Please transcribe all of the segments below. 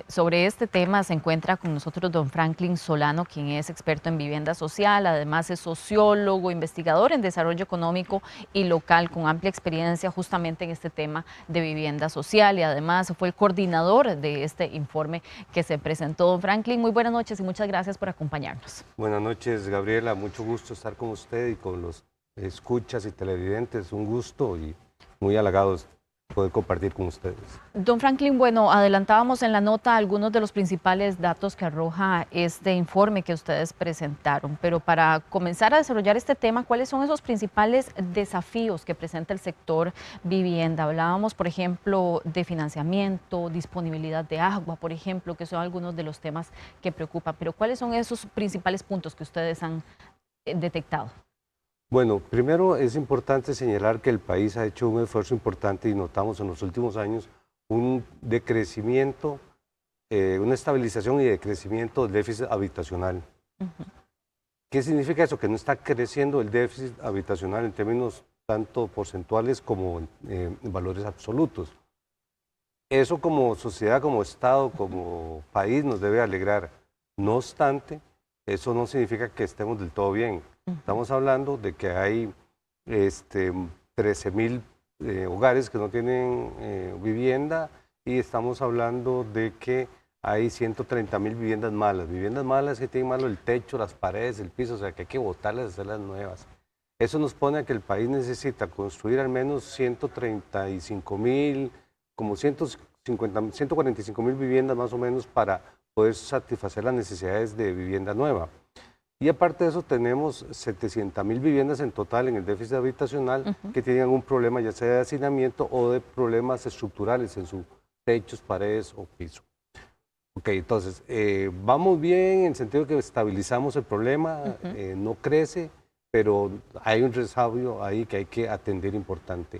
Sobre este tema se encuentra con nosotros don Franklin Solano, quien es experto en vivienda social, además es sociólogo, investigador en desarrollo económico y local, con amplia experiencia justamente en este tema de vivienda social y además fue el coordinador de este informe que se presentó. Don Franklin, muy buenas noches y muchas gracias por acompañarnos. Buenas noches, Gabriela, mucho gusto estar con usted y con los escuchas y televidentes, un gusto y muy halagados poder compartir con ustedes. Don Franklin, bueno, adelantábamos en la nota algunos de los principales datos que arroja este informe que ustedes presentaron, pero para comenzar a desarrollar este tema, ¿cuáles son esos principales desafíos que presenta el sector vivienda? Hablábamos, por ejemplo, de financiamiento, disponibilidad de agua, por ejemplo, que son algunos de los temas que preocupan, pero ¿cuáles son esos principales puntos que ustedes han detectado? Bueno, primero es importante señalar que el país ha hecho un esfuerzo importante y notamos en los últimos años un decrecimiento, una estabilización y decrecimiento del déficit habitacional. ¿Qué significa eso? Que no está creciendo el déficit habitacional en términos tanto porcentuales como en valores absolutos. Eso como sociedad, como Estado, como país nos debe alegrar. No obstante, eso no significa que estemos del todo bien. Estamos hablando de que hay 13.000 hogares que no tienen vivienda y estamos hablando de que hay 130.000 viviendas malas. Viviendas malas que tienen malo el techo, las paredes, el piso, o sea que hay que botarlas y hacerlas nuevas. Eso nos pone a que el país necesita construir al menos 135.000, como 145.000 viviendas más o menos para poder satisfacer las necesidades de vivienda nueva. Y aparte de eso tenemos 700.000 viviendas en total en el déficit habitacional que tienen algún problema ya sea de hacinamiento o de problemas estructurales en sus techos, paredes o piso. Ok, entonces vamos bien en el sentido que estabilizamos el problema, no crece, pero hay un resabio ahí que hay que atender importante.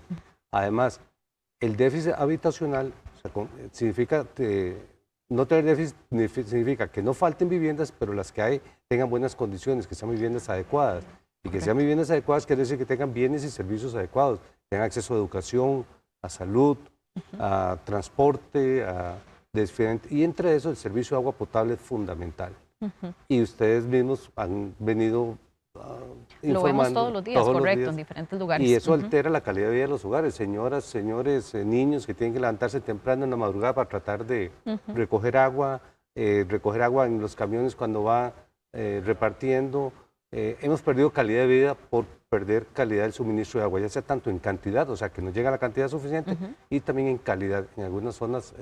Además, el déficit habitacional significa, no tener déficit significa que no falten viviendas, pero las que hay tengan buenas condiciones, que sean viviendas adecuadas. Y que sean viviendas adecuadas quiere decir que tengan bienes y servicios adecuados, tengan acceso a educación, a salud, a transporte, y entre eso el servicio de agua potable es fundamental. Y ustedes mismos han venido Lo vemos todos los días, correcto, en diferentes lugares. Y eso altera la calidad de vida de los hogares. Señoras, señores, niños que tienen que levantarse temprano en la madrugada para tratar de recoger agua en los camiones cuando va repartiendo. Hemos perdido calidad de vida por perder calidad del suministro de agua, ya sea tanto en cantidad, o sea que no llega la cantidad suficiente, y también en calidad. En algunas zonas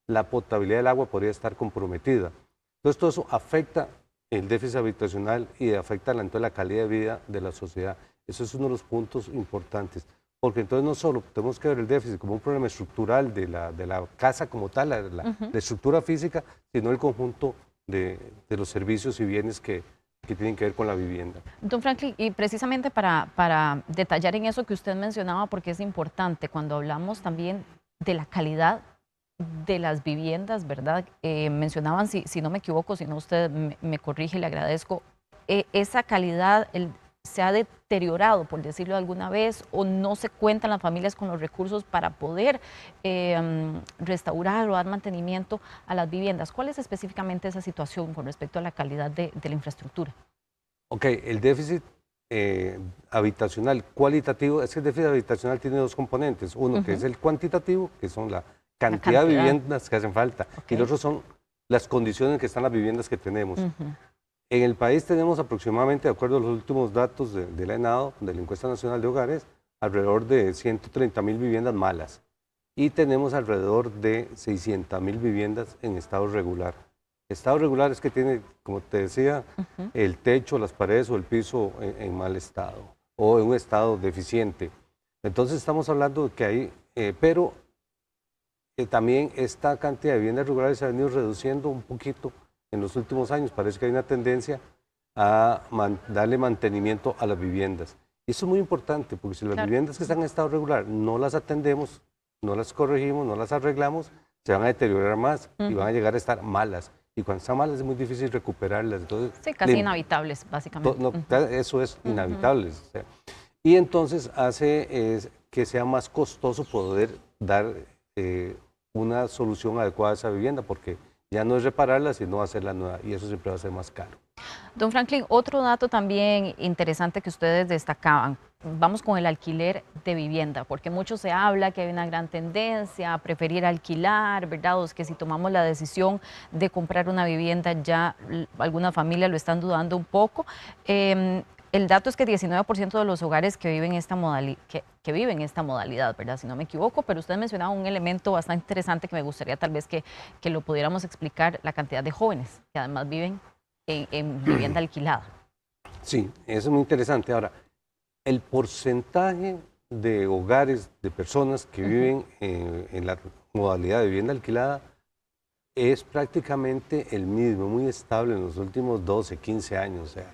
la potabilidad del agua podría estar comprometida. Entonces todo eso afecta el déficit habitacional y afecta entonces la calidad de vida de la sociedad. Eso es uno de los puntos importantes, porque entonces no solo tenemos que ver el déficit como un problema estructural de la casa como tal, la estructura física, sino el conjunto de los servicios y bienes que tienen que ver con la vivienda. Don Franklin, y precisamente para detallar en eso que usted mencionaba, porque es importante, cuando hablamos también de la calidad de las viviendas, ¿verdad? Mencionaban, si no me equivoco, si no usted me corrige, le agradezco, esa calidad se ha deteriorado, por decirlo alguna vez, o no se cuentan las familias con los recursos para poder restaurar o dar mantenimiento a las viviendas. ¿Cuál es específicamente esa situación con respecto a la calidad de la infraestructura? Ok, el déficit habitacional cualitativo, es que el déficit habitacional tiene dos componentes. Uno que es el cuantitativo, que son la cantidad de viviendas que hacen falta, y el otro son las condiciones en que están las viviendas que tenemos. En el país tenemos aproximadamente, de acuerdo a los últimos datos de la ENADO, de la Encuesta Nacional de Hogares, alrededor de 130.000 viviendas malas y tenemos alrededor de 600.000 viviendas en estado regular. Estado regular es que tiene, como te decía, el techo, las paredes o el piso en mal estado o en un estado deficiente. Entonces estamos hablando de que hay, pero también esta cantidad de viviendas regulares se ha venido reduciendo un poquito en los últimos años. Parece que hay una tendencia a darle mantenimiento a las viviendas. Y eso es muy importante, porque si las viviendas que están en estado regular no las atendemos, no las corregimos, no las arreglamos, se van a deteriorar más y van a llegar a estar malas. Y cuando están malas es muy difícil recuperarlas. Entonces, sí, casi inhabitables, básicamente. Eso es inhabitable. O sea, y entonces hace que sea más costoso poder dar una solución adecuada a esa vivienda, porque ya no es repararla, sino hacerla nueva, y eso siempre va a ser más caro. Don Franklin, otro dato también interesante que ustedes destacaban, vamos con el alquiler de vivienda, porque mucho se habla que hay una gran tendencia a preferir alquilar, ¿verdad? O es que si tomamos la decisión de comprar una vivienda, ya alguna familia lo están dudando un poco. El dato es que 19% de los hogares que viven esta modalidad, ¿verdad? Si no me equivoco, pero usted mencionaba un elemento bastante interesante que me gustaría tal vez que lo pudiéramos explicar, la cantidad de jóvenes que además viven en vivienda alquilada. Sí, eso es muy interesante. Ahora, el porcentaje de hogares, de personas que viven en la modalidad de vivienda alquilada es prácticamente el mismo, muy estable en los últimos 12, 15 años. O sea,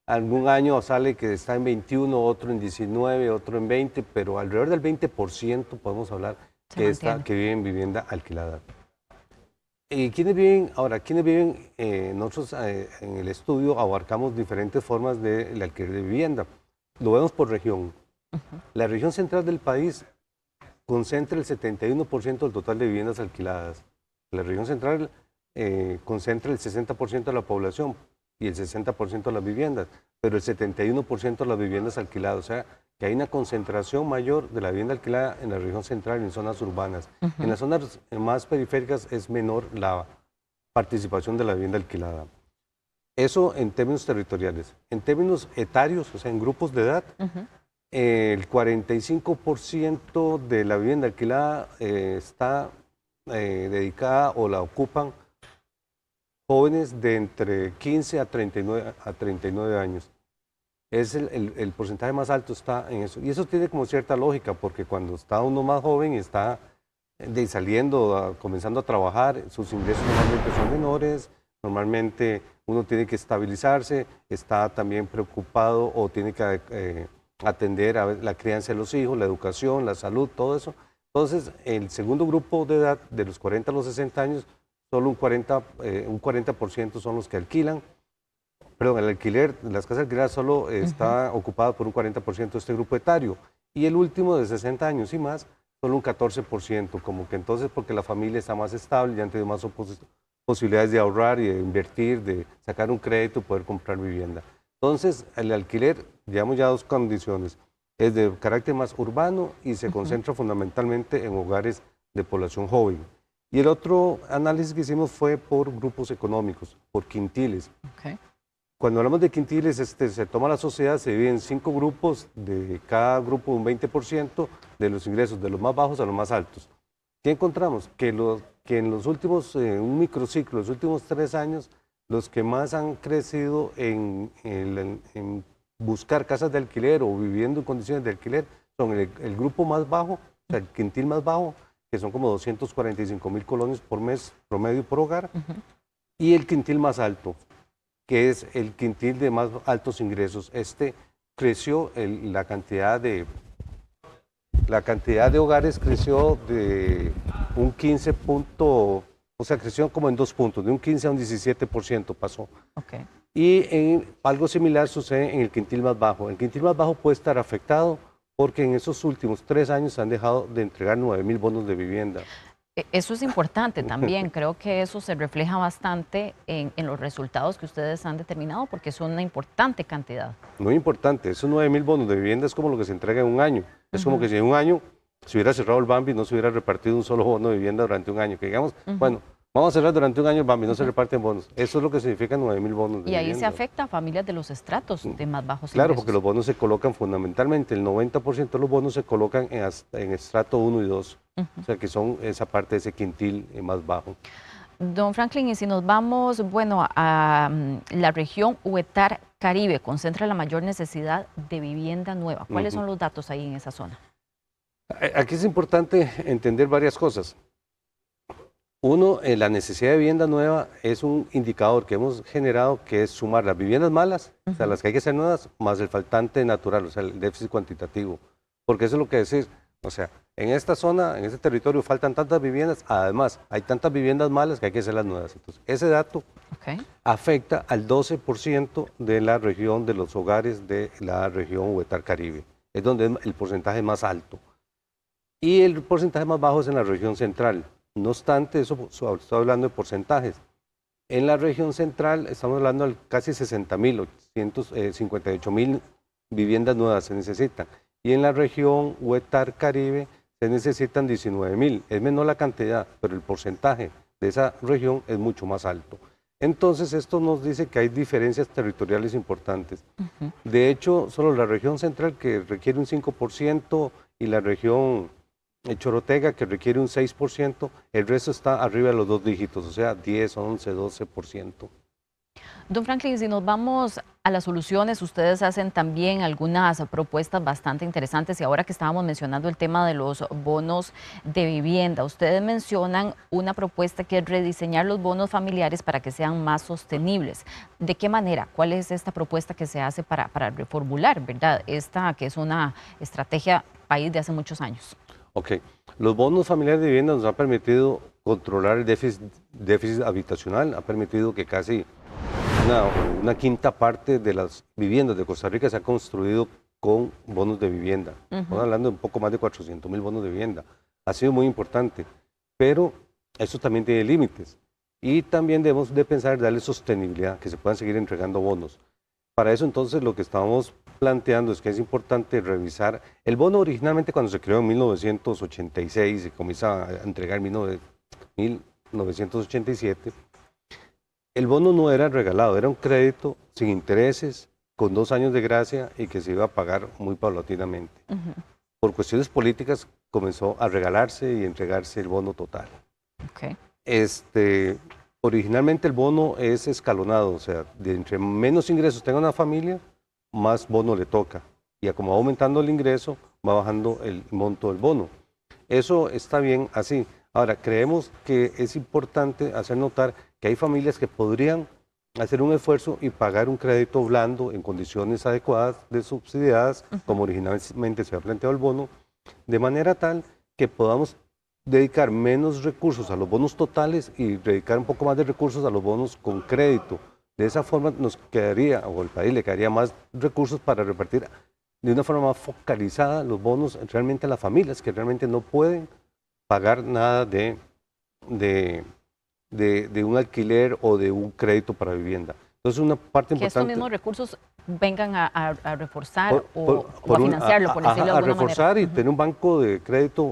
algún año sale que está en 21, otro en 19, otro en 20, pero alrededor del 20% podemos hablar que viven en vivienda alquilada. ¿Quiénes viven? Ahora, ¿quiénes viven? Nosotros en el estudio abarcamos diferentes formas del alquiler de vivienda. Lo vemos por región. La región central del país concentra el 71% del total de viviendas alquiladas. La región central concentra el 60% de la población y el 60% de las viviendas, pero el 71% de las viviendas alquiladas. O sea, que hay una concentración mayor de la vivienda alquilada en la región central y en zonas urbanas. En las zonas más periféricas es menor la participación de la vivienda alquilada. Eso en términos territoriales. En términos etarios, o sea, en grupos de edad, el 45% de la vivienda alquilada está dedicada o la ocupan jóvenes de entre 15 a 39 años. Es el porcentaje más alto está en eso. Y eso tiene como cierta lógica, porque cuando está uno más joven y está saliendo, comenzando a trabajar, sus ingresos normalmente son menores, normalmente uno tiene que estabilizarse, está también preocupado o tiene que atender a la crianza de los hijos, la educación, la salud, todo eso. Entonces, el segundo grupo de edad, de los 40 a los 60 años, solo un 40% son los que alquilan. Perdón, el alquiler, las casas alquiladas solo está ocupado por un 40% de este grupo etario. Y el último de 60 años y más, solo un 14%, como que entonces porque la familia está más estable, ya han tenido más posibilidades de ahorrar y de invertir, de sacar un crédito y poder comprar vivienda. Entonces, el alquiler, llevamos ya dos condiciones, es de carácter más urbano y se concentra fundamentalmente en hogares de población joven. Y el otro análisis que hicimos fue por grupos económicos, por quintiles. Cuando hablamos de quintiles, se toma la sociedad, se divide en 5 grupos, de cada grupo un 20% de los ingresos, de los más bajos a los más altos. ¿Qué encontramos? Que en los últimos, un microciclo, los últimos 3 años, los que más han crecido en buscar casas de alquiler o viviendo en condiciones de alquiler son el grupo más bajo, o sea, el quintil más bajo, que son como 245,000 colones por mes promedio por hogar, y el quintil más alto, que es el quintil de más altos ingresos. Creció la cantidad de hogares creció de un 15 punto, o sea, creció como en 2 puntos, de un 15 a un 17% pasó. Y algo similar sucede en el quintil más bajo. El quintil más bajo puede estar afectado porque en esos últimos 3 años se han dejado de entregar 9,000 bonos de vivienda. Eso es importante también, creo que eso se refleja bastante en los resultados que ustedes han determinado, porque es una importante cantidad. Muy importante, esos 9,000 bonos de vivienda es como lo que se entrega en un año. Es como que si en un año se hubiera cerrado el Bambi, no se hubiera repartido un solo bono de vivienda durante un año. Que digamos, bueno, vamos a cerrar durante un año el Bambi, no se reparten bonos. Eso es lo que significa 9,000 bonos de vivienda. Y ahí se afecta a familias de los estratos de más bajos ingresos. Claro, porque los bonos se colocan fundamentalmente, el 90% de los bonos se colocan en estrato 1 y 2. O sea, que son esa parte de ese quintil más bajo. Don Franklin, y si nos vamos, bueno, a la región Huetar Caribe, concentra la mayor necesidad de vivienda nueva. ¿Cuáles son los datos ahí en esa zona? Aquí es importante entender varias cosas. Uno, la necesidad de vivienda nueva es un indicador que hemos generado, que es sumar las viviendas malas, o sea, las que hay que hacer nuevas, más el faltante natural, o sea, el déficit cuantitativo. Porque eso es lo que decís, o sea, en esta zona, en este territorio faltan tantas viviendas, además hay tantas viviendas malas que hay que hacerlas nuevas. Entonces, ese dato afecta al 12% de la región, de los hogares de la región Huetar Caribe. Es donde es el porcentaje más alto. y el porcentaje más bajo es en la región central. No obstante, eso estoy hablando de porcentajes. En la región central estamos hablando de casi 60.000, 58.000 viviendas nuevas se necesitan. Y en la región Huetar Caribe se necesitan 19.000. Es menor la cantidad, pero el porcentaje de esa región es mucho más alto. Entonces, esto nos dice que hay diferencias territoriales importantes. De hecho, solo la región central, que requiere un 5%, y la región Chorotega, que requiere un 6%, el resto está arriba de los 2 dígitos, o sea, 10, 11, 12%. Don Franklin, si nos vamos a las soluciones, ustedes hacen también algunas propuestas bastante interesantes y ahora que estábamos mencionando el tema de los bonos de vivienda, ustedes mencionan una propuesta que es rediseñar los bonos familiares para que sean más sostenibles. ¿De qué manera? ¿Cuál es esta propuesta que se hace para reformular, verdad? Esta que es una estrategia país de hace muchos años. Ok, los bonos familiares de vivienda nos han permitido controlar el déficit habitacional, ha permitido que casi una quinta parte de las viviendas de Costa Rica se ha construido con bonos de vivienda. Estamos hablando de un poco más de 400.000 bonos de vivienda. Ha sido muy importante, pero eso también tiene límites. Y también debemos de pensar en darle sostenibilidad, que se puedan seguir entregando bonos. Para eso entonces lo que estamos planteando es que es importante revisar. El bono originalmente cuando se creó en 1986 y comienza a entregar en 1987, el bono no era regalado, era un crédito sin intereses, con 2 años de gracia y que se iba a pagar muy paulatinamente. Por cuestiones políticas comenzó a regalarse y entregarse el bono total. Originalmente el bono es escalonado, o sea, de entre menos ingresos tenga una familia, más bono le toca. Y como va aumentando el ingreso, va bajando el monto del bono. Eso está bien así. Ahora, creemos que es importante hacer notar que hay familias que podrían hacer un esfuerzo y pagar un crédito blando en condiciones adecuadas de subsidiadas, como originalmente se ha planteado el bono, de manera tal que podamos dedicar menos recursos a los bonos totales y dedicar un poco más de recursos a los bonos con crédito. De esa forma nos quedaría, o al país le quedaría más recursos para repartir de una forma más focalizada los bonos realmente a las familias que realmente no pueden pagar nada de un alquiler o de un crédito para vivienda. Entonces, una parte importante... Que estos mismos recursos vengan a reforzar o a financiarlo, por decirlo de alguna manera. A reforzar y tener un banco de crédito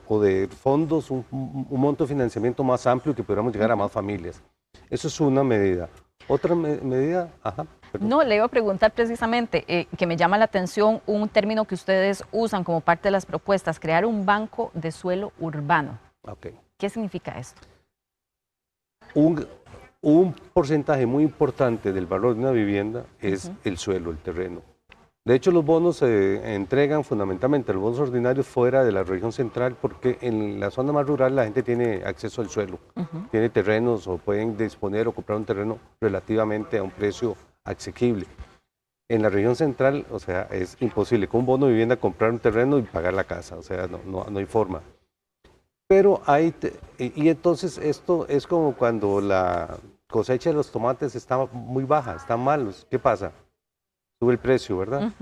o de fondos, un monto de financiamiento más amplio que pudiéramos llegar a más familias. Eso es una medida. Otra medida... No, le iba a preguntar precisamente, que me llama la atención un término que ustedes usan como parte de las propuestas, crear un banco de suelo urbano. ¿Qué significa esto? Un porcentaje muy importante del valor de una vivienda es el suelo, el terreno. De hecho, los bonos se entregan fundamentalmente, los bonos ordinarios fuera de la región central, porque en la zona más rural la gente tiene acceso al suelo, tiene terrenos o pueden disponer o comprar un terreno relativamente a un precio asequible. En la región central, o sea, es imposible con un bono de vivienda comprar un terreno y pagar la casa, o sea, no hay forma. Pero y entonces esto es como cuando la cosecha de los tomates está muy baja, están malos. ¿Qué pasa? Sube el precio, ¿verdad?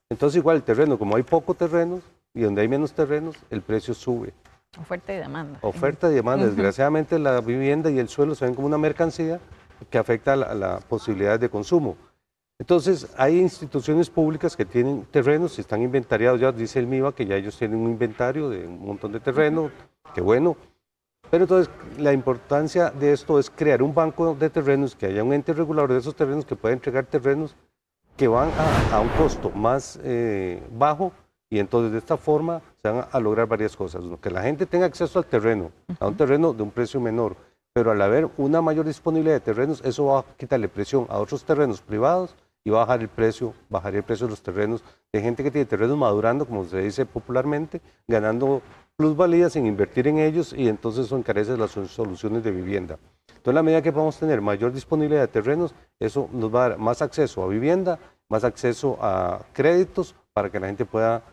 Entonces igual el terreno, como hay pocos terrenos y donde hay menos terrenos, el precio sube. Oferta y demanda. Oferta y demanda. Desgraciadamente la vivienda y el suelo se ven como una mercancía que afecta a la posibilidad de consumo. Entonces hay instituciones públicas que tienen terrenos y están inventariados, ya dice el MIBA que ya ellos tienen un inventario de un montón de terrenos, qué bueno. Pero entonces la importancia de esto es crear un banco de terrenos, que haya un ente regulador de esos terrenos que pueda entregar terrenos que van a un costo más bajo, y entonces de esta forma se van a lograr varias cosas. Que la gente tenga acceso al terreno, a un terreno de un precio menor, pero al haber una mayor disponibilidad de terrenos, eso va a quitarle presión a otros terrenos privados y va a bajar el precio, bajaría el precio de los terrenos de gente que tiene terrenos madurando, como se dice popularmente, ganando plusvalía sin invertir en ellos, y entonces eso encarece las soluciones de vivienda. Entonces, a la medida que podamos tener mayor disponibilidad de terrenos, eso nos va a dar más acceso a vivienda, más acceso a créditos para que la gente pueda...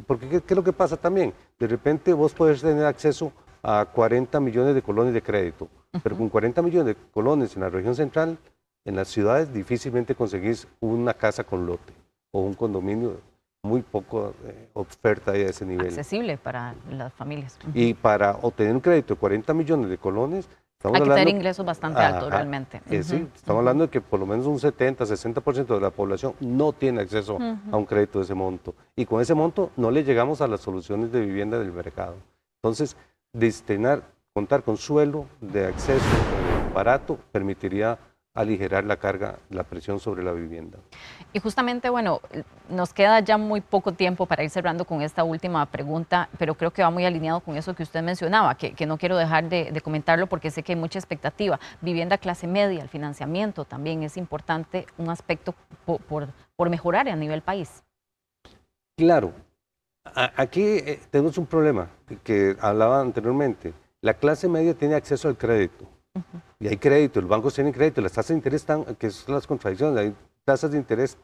Porque ¿qué es lo que pasa también? De repente vos podés tener acceso a 40 millones de colones de crédito, pero con 40 millones de colones en la región central, en las ciudades difícilmente conseguís una casa con lote o un condominio muy poco oferta a ese nivel. Accesible para las familias. Y para obtener un crédito de 40 millones de colones, hay que tener ingresos bastante altos realmente. Sí, estamos hablando de que por lo menos un 70-60% de la población no tiene acceso a un crédito de ese monto. Y con ese monto no le llegamos a las soluciones de vivienda del mercado. Entonces, contar con suelo de acceso barato permitiría aligerar la carga, la presión sobre la vivienda. Y justamente, bueno, nos queda ya muy poco tiempo para ir cerrando con esta última pregunta, pero creo que va muy alineado con eso que usted mencionaba, que no quiero dejar de comentarlo porque sé que hay mucha expectativa. Vivienda clase media, el financiamiento también es importante, un aspecto por mejorar a nivel país. Claro, aquí tenemos un problema que hablaba anteriormente. La clase media tiene acceso al crédito. Y hay crédito, los bancos tienen crédito, las tasas de interés están, que son las contradicciones, hay tasas de interés.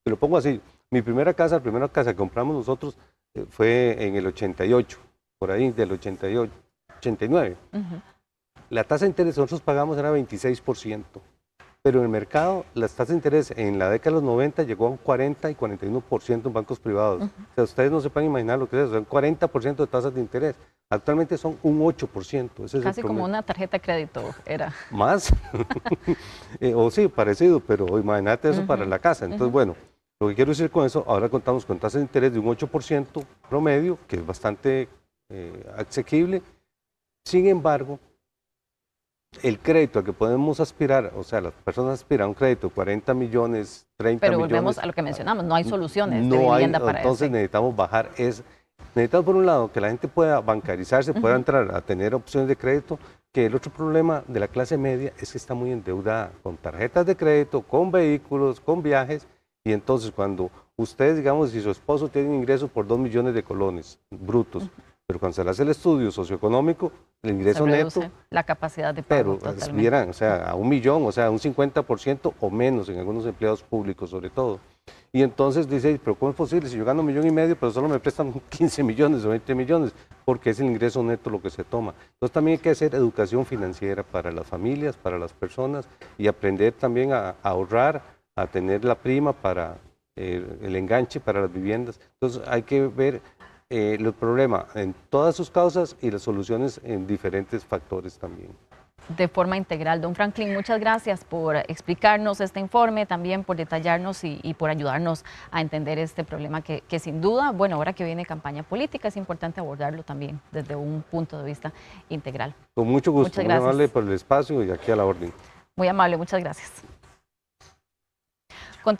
Te lo pongo así, la primera casa que compramos nosotros fue en el 88, por ahí, del 88, 89. La tasa de interés que nosotros pagamos era 26%, pero en el mercado las tasas de interés en la década de los 90 llegó a un 40 y 41% en bancos privados. O sea, ustedes no se pueden imaginar lo que es eso, son 40% de tasas de interés. Actualmente son un 8%. Ese Casi como una tarjeta de crédito era. ¿Más? O sí, parecido, pero imagínate eso para la casa. Entonces, bueno, lo que quiero decir con eso, ahora contamos con tasas de interés de un 8% promedio, que es bastante asequible. Sin embargo, el crédito al que podemos aspirar, o sea, las personas aspiran a un crédito de 40 millones, 30 millones. Pero volvemos a lo que mencionamos, no hay soluciones de vivienda para eso. Entonces necesitamos bajar necesitamos por un lado que la gente pueda bancarizarse, pueda entrar a tener opciones de crédito, que el otro problema de la clase media es que está muy endeudada con tarjetas de crédito, con vehículos, con viajes, y entonces cuando ustedes, digamos, si su esposo tiene un ingreso por 2 millones de colones brutos, pero cuando se le hace el estudio socioeconómico, el ingreso neto, la capacidad de pago pero vieran, o sea, a 1 millón, o sea, un 50% o menos en algunos empleados públicos sobre todo. Y entonces dice, pero ¿cómo es posible? Si yo gano 1,5 millones, pero solo me prestan 15 millones o 20 millones, porque es el ingreso neto lo que se toma. Entonces también hay que hacer educación financiera para las familias, para las personas, y aprender también a ahorrar, a tener la prima para el enganche para las viviendas. Entonces hay que ver los problemas en todas sus causas y las soluciones en diferentes factores también. De forma integral. Don Franklin, muchas gracias por explicarnos este informe, también por detallarnos y por ayudarnos a entender este problema que sin duda, bueno, ahora que viene campaña política es importante abordarlo también desde un punto de vista integral. Con mucho gusto, muy amable por el espacio y aquí a la orden. Muy amable, muchas gracias. Continuamos.